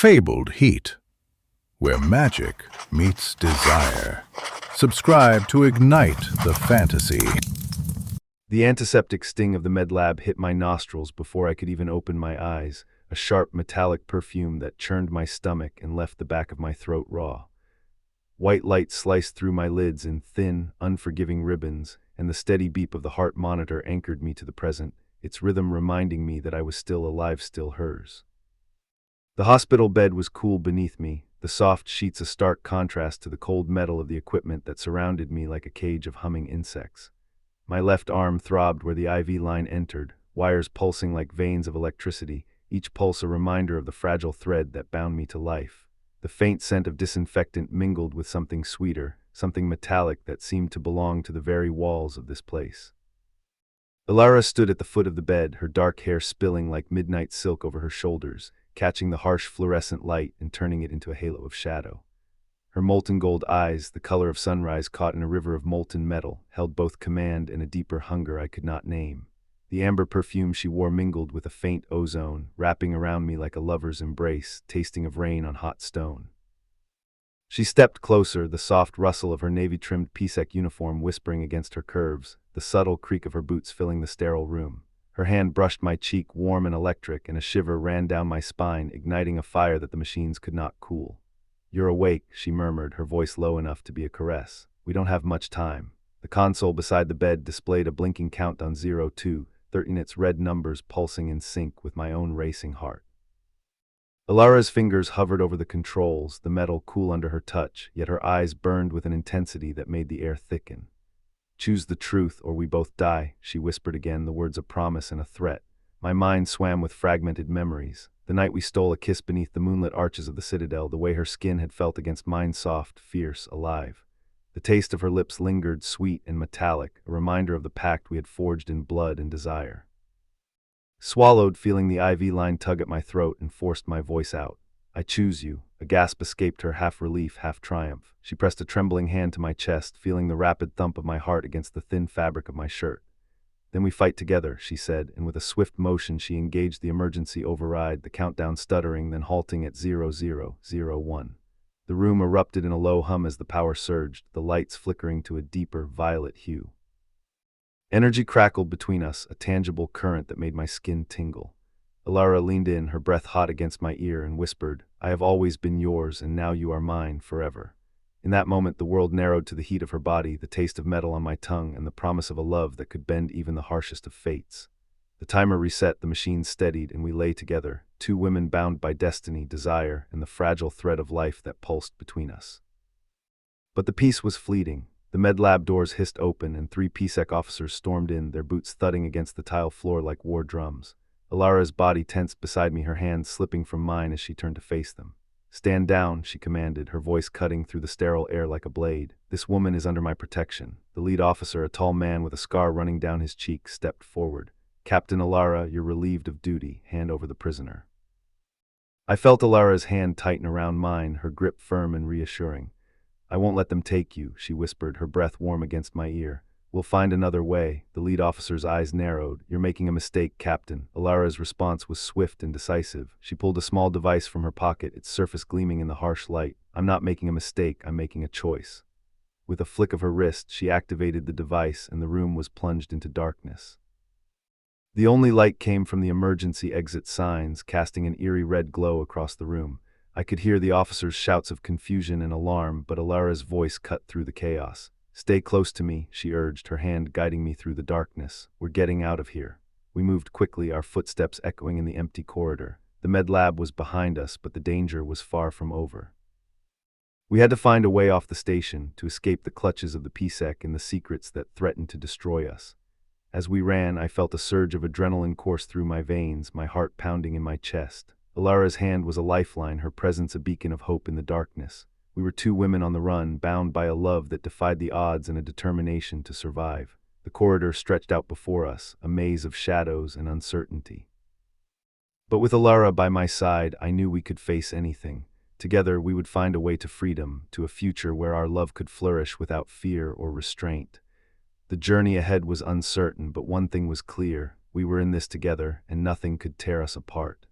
fabled heat, where magic meets desire. Subscribe to ignite the fantasy. The antiseptic sting of the med lab hit my nostrils before I could even open my eyes, a sharp metallic perfume that churned my stomach and left the back of my throat raw. White light sliced through my lids in thin, unforgiving ribbons, and the steady beep of the heart monitor anchored me to the present, its rhythm reminding me that I was still alive, still hers. The hospital bed was cool beneath me, the soft sheets a stark contrast to the cold metal of the equipment that surrounded me like a cage of humming insects. My left arm throbbed where the IV line entered, wires pulsing like veins of electricity, each pulse a reminder of the fragile thread that bound me to life. The faint scent of disinfectant mingled with something sweeter, something metallic that seemed to belong to the very walls of this place. Ilara stood at the foot of the bed, her dark hair spilling like midnight silk over her shoulders, catching the harsh fluorescent light and turning it into a halo of shadow. Her molten gold eyes, the color of sunrise caught in a river of molten metal, held both command and a deeper hunger I could not name. The amber perfume she wore mingled with a faint ozone, wrapping around me like a lover's embrace, tasting of rain on hot stone. She stepped closer, the soft rustle of her navy-trimmed PSEC uniform whispering against her curves, the subtle creak of her boots filling the sterile room. Her hand brushed my cheek, warm and electric, and a shiver ran down my spine, igniting a fire that the machines could not cool. "You're awake," she murmured, her voice low enough to be a caress. "We don't have much time." The console beside the bed displayed a blinking countdown 02:13, its red numbers pulsing in sync with my own racing heart. Ilara's fingers hovered over the controls, the metal cool under her touch, yet her eyes burned with an intensity that made the air thicken. "Choose the truth, or we both die," she whispered again, the words a promise and a threat. My mind swam with fragmented memories. The night we stole a kiss beneath the moonlit arches of the citadel, the way her skin had felt against mine, soft, fierce, alive. The taste of her lips lingered, sweet and metallic, a reminder of the pact we had forged in blood and desire. Swallowed, feeling the IV line tug at my throat, and forced my voice out. "I choose you." A gasp escaped her, half relief, half triumph. She pressed a trembling hand to my chest, feeling the rapid thump of my heart against the thin fabric of my shirt. "Then we fight together," she said, and with a swift motion she engaged the emergency override, the countdown stuttering, then halting at 0001. The room erupted in a low hum as the power surged, the lights flickering to a deeper, violet hue. Energy crackled between us, a tangible current that made my skin tingle. Ilara leaned in, her breath hot against my ear, and whispered, "I have always been yours, and now you are mine, forever." In that moment the world narrowed to the heat of her body, the taste of metal on my tongue, and the promise of a love that could bend even the harshest of fates. The timer reset, the machine steadied, and we lay together, two women bound by destiny, desire, and the fragile thread of life that pulsed between us. But the peace was fleeting. The med lab doors hissed open, and 3 PSEC officers stormed in, their boots thudding against the tile floor like war drums. Ilara's body tensed beside me, her hands slipping from mine as she turned to face them. "Stand down," she commanded, her voice cutting through the sterile air like a blade. "This woman is under my protection." The lead officer, a tall man with a scar running down his cheek, stepped forward. "Captain Ilara, you're relieved of duty. Hand over the prisoner." I felt Ilara's hand tighten around mine, her grip firm and reassuring. "I won't let them take you," she whispered, her breath warm against my ear. "We'll find another way." The lead officer's eyes narrowed. "You're making a mistake, Captain." Ilara's response was swift and decisive. She pulled a small device from her pocket, its surface gleaming in the harsh light. "I'm not making a mistake, I'm making a choice." With a flick of her wrist, she activated the device, and the room was plunged into darkness. The only light came from the emergency exit signs, casting an eerie red glow across the room. I could hear the officers' shouts of confusion and alarm, but Ilara's voice cut through the chaos. "Stay close to me," she urged, her hand guiding me through the darkness. "We're getting out of here." We moved quickly, our footsteps echoing in the empty corridor. The med lab was behind us, but the danger was far from over. We had to find a way off the station, to escape the clutches of the PSEC and the secrets that threatened to destroy us. As we ran, I felt a surge of adrenaline course through my veins, my heart pounding in my chest. Ilara's hand was a lifeline, her presence a beacon of hope in the darkness. We were 2 women on the run, bound by a love that defied the odds and a determination to survive. The corridor stretched out before us, a maze of shadows and uncertainty. But with Ilara by my side, I knew we could face anything. Together, we would find a way to freedom, to a future where our love could flourish without fear or restraint. The journey ahead was uncertain, but one thing was clear: we were in this together, and nothing could tear us apart.